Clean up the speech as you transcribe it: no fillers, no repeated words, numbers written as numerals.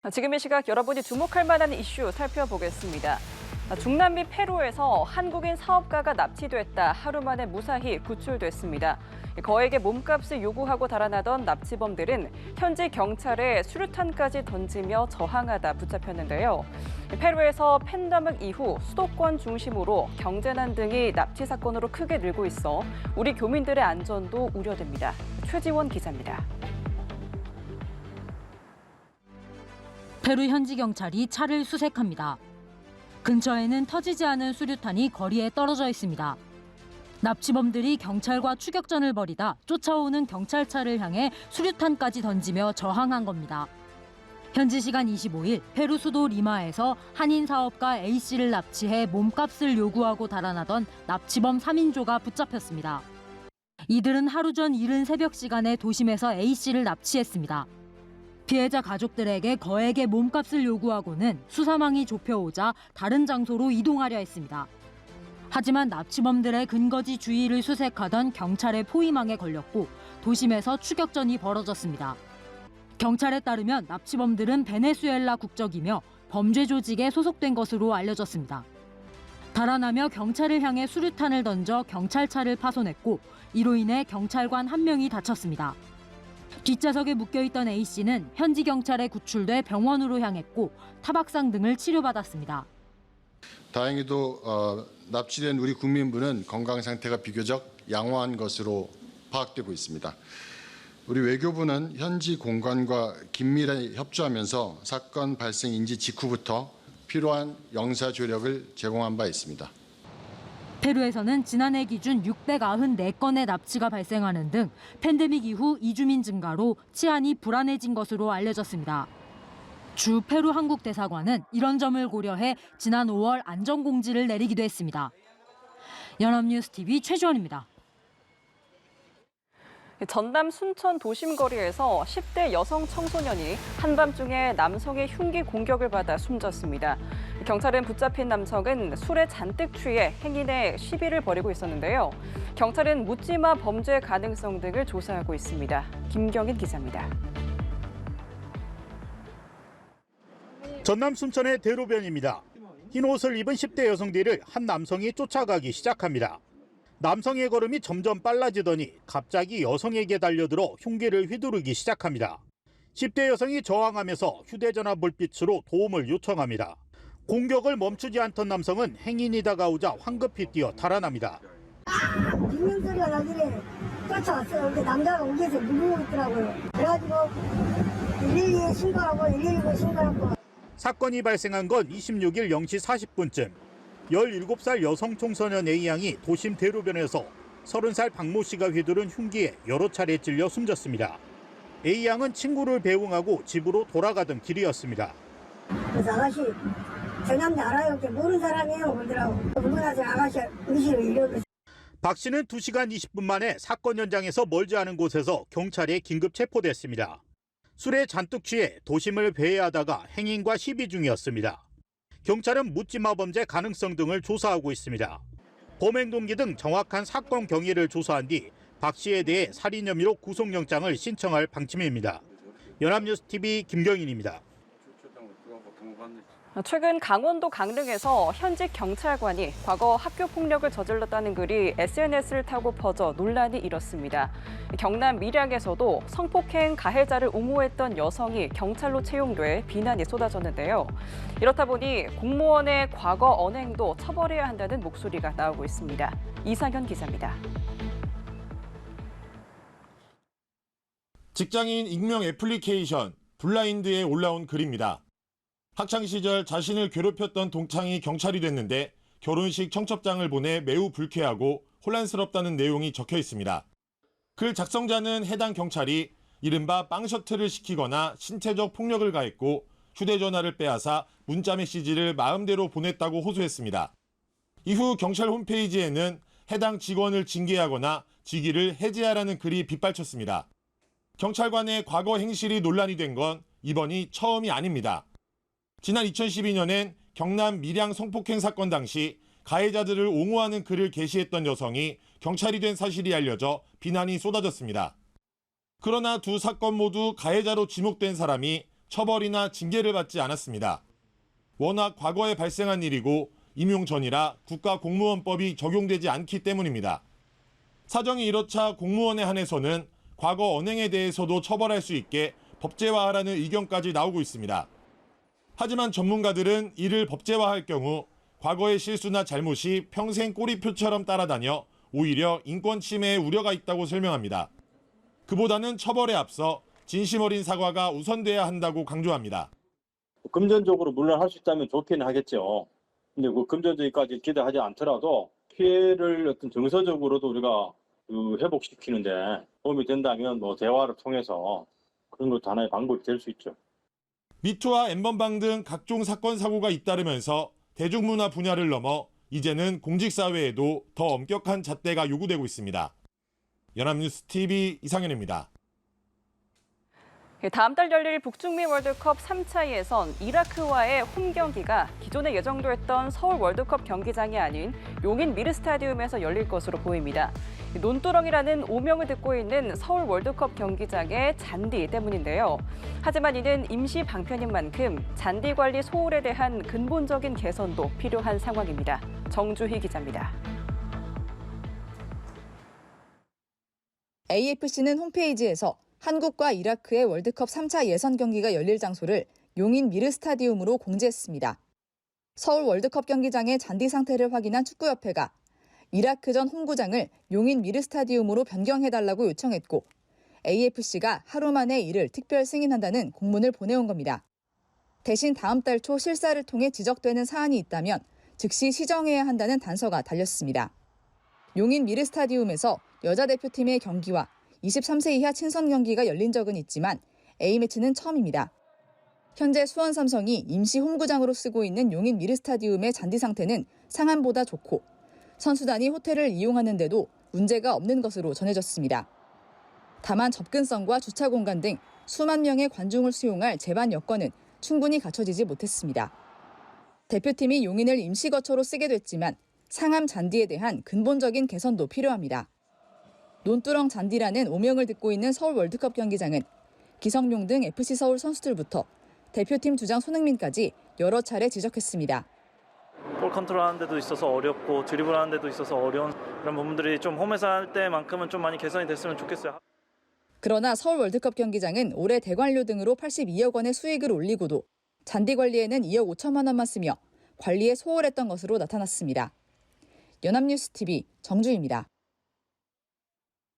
지금 이 시각 여러분이 주목할 만한 이슈 살펴보겠습니다. 중남미 페루에서 한국인 사업가가 납치됐다 하루 만에 무사히 구출됐습니다. 거액의 몸값을 요구하고 달아나던 납치범들은 현지 경찰에 수류탄까지 던지며 저항하다 붙잡혔는데요. 페루에서 팬데믹 이후 수도권 중심으로 경제난 등이 납치 사건으로 크게 늘고 있어 우리 교민들의 안전도 우려됩니다. 최지원 기자입니다. 페루 현지 경찰이 차를 수색합니다. 근처에는 터지지 않은 수류탄이 거리에 떨어져 있습니다. 납치범들이 경찰과 추격전을 벌이다 쫓아오는 경찰차를 향해 수류탄까지 던지며 저항한 겁니다. 현지 시간 25일 페루 수도 리마에서 한인 사업가 A씨를 납치해 몸값을 요구하고 달아나던 납치범 3인조가 붙잡혔습니다. 이들은 하루 전 이른 새벽 시간에 도심에서 A씨를 납치했습니다. 피해자 가족들에게 거액의 몸값을 요구하고는 수사망이 좁혀오자 다른 장소로 이동하려 했습니다. 하지만 납치범들의 근거지 주위를 수색하던 경찰의 포위망에 걸렸고 도심에서 추격전이 벌어졌습니다. 경찰에 따르면 납치범들은 베네수엘라 국적이며 범죄 조직에 소속된 것으로 알려졌습니다. 달아나며 경찰을 향해 수류탄을 던져 경찰차를 파손했고 이로 인해 경찰관 1명이 다쳤습니다. 뒷좌석에 묶여있던 A씨는 현지 경찰에 구출돼 병원으로 향했고 타박상 등을 치료받았습니다. 다행히도 납치된 우리 국민분은 건강 상태가 비교적 양호한 것으로 파악되고 있습니다. 우리 외교부는 현지 공관과 긴밀히 협조하면서 사건 발생 인지 직후부터 필요한 영사 조력을 제공한 바 있습니다. 페루에서는 지난해 기준 694건의 납치가 발생하는 등 팬데믹 이후 이주민 증가로 치안이 불안해진 것으로 알려졌습니다. 주 페루 한국 대사관은 이런 점을 고려해 지난 5월 안전공지를 내리기도 했습니다. 연합뉴스 TV 최주원입니다. 전남 순천 도심거리에서 10대 여성 청소년이 한밤중에 남성의 흉기 공격을 받아 숨졌습니다. 경찰은 붙잡힌 남성은 술에 잔뜩 취해 행인의 시비를 벌이고 있었는데요. 경찰은 묻지마 범죄 가능성 등을 조사하고 있습니다. 김경인 기자입니다. 전남 순천의 대로변입니다. 흰 옷을 입은 10대 여성들을 한 남성이 쫓아가기 시작합니다. 남성의 걸음이 점점 빨라지더니 갑자기 여성에게 달려들어 흉기를 휘두르기 시작합니다. 10대 여성이 저항하면서 휴대전화 불빛으로 도움을 요청합니다. 공격을 멈추지 않던 남성은 행인이 다가오자 황급히 뛰어 달아납니다. 비명 소리가 나길래 쫓아왔어요. 근데 남자가 우기에서 누르고 있더라고요. 그래가지고 112에 신고하고 119에 신고하고. 사건이 발생한 건 26일 0시 40분쯤. 17살 여성 청소년 A양이 도심 대로변에서 30살 박모 씨가 휘두른 흉기에 여러 차례 찔려 숨졌습니다. A양은 친구를 배웅하고 집으로 돌아가던 길이었습니다. 그래서 아가씨, 저 남자 알아요? 모르는 사람이에요. 그러더라고. 그러고 나서 아가씨 의식을 잃어버렸어요. 박 씨는 2시간 20분 만에 사건 현장에서 멀지 않은 곳에서 경찰에 긴급 체포됐습니다. 술에 잔뜩 취해 도심을 배회하다가 행인과 시비 중이었습니다. 경찰은 묻지마 범죄 가능성 등을 조사하고 있습니다. 범행 동기 등 정확한 사건 경위를 조사한 뒤 박 씨에 대해 살인 혐의로 구속영장을 신청할 방침입니다. 연합뉴스 TV 김경인입니다. 최근 강원도 강릉에서 현직 경찰관이 과거 학교 폭력을 저질렀다는 글이 SNS를 타고 퍼져 논란이 일었습니다. 경남 밀양에서도 성폭행 가해자를 옹호했던 여성이 경찰로 채용돼 비난이 쏟아졌는데요. 이렇다 보니 공무원의 과거 언행도 처벌해야 한다는 목소리가 나오고 있습니다. 이상현 기자입니다. 직장인 익명 애플리케이션 블라인드에 올라온 글입니다. 학창시절 자신을 괴롭혔던 동창이 경찰이 됐는데 결혼식 청첩장을 보내 매우 불쾌하고 혼란스럽다는 내용이 적혀 있습니다. 글 작성자는 해당 경찰이 이른바 빵셔틀을 시키거나 신체적 폭력을 가했고 휴대전화를 빼앗아 문자 메시지를 마음대로 보냈다고 호소했습니다. 이후 경찰 홈페이지에는 해당 직원을 징계하거나 직위를 해제하라는 글이 빗발쳤습니다. 경찰관의 과거 행실이 논란이 된 건 이번이 처음이 아닙니다. 지난 2012년엔 경남 밀양 성폭행 사건 당시 가해자들을 옹호하는 글을 게시했던 여성이 경찰이 된 사실이 알려져 비난이 쏟아졌습니다. 그러나 두 사건 모두 가해자로 지목된 사람이 처벌이나 징계를 받지 않았습니다. 워낙 과거에 발생한 일이고 임용 전이라 국가공무원법이 적용되지 않기 때문입니다. 사정이 이렇자 공무원에 한해서는 과거 언행에 대해서도 처벌할 수 있게 법제화하라는 의견까지 나오고 있습니다. 하지만 전문가들은 이를 법제화할 경우 과거의 실수나 잘못이 평생 꼬리표처럼 따라다녀 오히려 인권 침해의 우려가 있다고 설명합니다. 그보다는 처벌에 앞서 진심 어린 사과가 우선돼야 한다고 강조합니다. 금전적으로 물론 할 수 있다면 좋기는 하겠죠. 근데 그 금전적이까지 기대하지 않더라도 피해를 어떤 정서적으로도 우리가 회복시키는데 도움이 된다면 뭐 대화를 통해서 그런 것도 하나의 방법이 될 수 있죠. 미투와 N번방 등 각종 사건 사고가 잇따르면서 대중문화 분야를 넘어 이제는 공직사회에도 더 엄격한 잣대가 요구되고 있습니다. 연합뉴스 TV 이상현입니다. 다음 달 열릴 북중미 월드컵 3차 예선 이라크와의 홈 경기가 기존에 예정됐던 서울 월드컵 경기장이 아닌 용인 미르 스타디움에서 열릴 것으로 보입니다. 논두렁이라는 오명을 듣고 있는 서울 월드컵 경기장의 잔디 때문인데요. 하지만 이는 임시 방편인 만큼 잔디 관리 소홀에 대한 근본적인 개선도 필요한 상황입니다. 정주희 기자입니다. AFC는 홈페이지에서 한국과 이라크의 월드컵 3차 예선 경기가 열릴 장소를 용인 미르 스타디움으로 공지했습니다. 서울 월드컵 경기장의 잔디 상태를 확인한 축구협회가 이라크전 홈구장을 용인 미르 스타디움으로 변경해달라고 요청했고 AFC가 하루 만에 이를 특별 승인한다는 공문을 보내온 겁니다. 대신 다음 달 초 실사를 통해 지적되는 사안이 있다면 즉시 시정해야 한다는 단서가 달렸습니다. 용인 미르 스타디움에서 여자 대표팀의 경기와 23세 이하 친선 경기가 열린 적은 있지만 A매치는 처음입니다. 현재 수원 삼성이 임시 홈구장으로 쓰고 있는 용인 미르 스타디움의 잔디 상태는 상암보다 좋고 선수단이 호텔을 이용하는데도 문제가 없는 것으로 전해졌습니다. 다만 접근성과 주차 공간 등 수만 명의 관중을 수용할 제반 여건은 충분히 갖춰지지 못했습니다. 대표팀이 용인을 임시 거처로 쓰게 됐지만 상암 잔디에 대한 근본적인 개선도 필요합니다. 논두렁 잔디라는 오명을 듣고 있는 서울 월드컵 경기장은 기성용 등 FC 서울 선수들부터 대표팀 주장 손흥민까지 여러 차례 지적했습니다. 볼 컨트롤하는 데도 있어서 어렵고 드리블하는 데도 있어서 어려운 그런 부분들이 좀 홈에서 할 때만큼은 좀 많이 개선이 됐으면 좋겠어요. 그러나 서울 월드컵 경기장은 올해 대관료 등으로 82억 원의 수익을 올리고도 잔디 관리에는 2억 5천만 원만 쓰며 관리에 소홀했던 것으로 나타났습니다. 연합뉴스 TV 정주희입니다.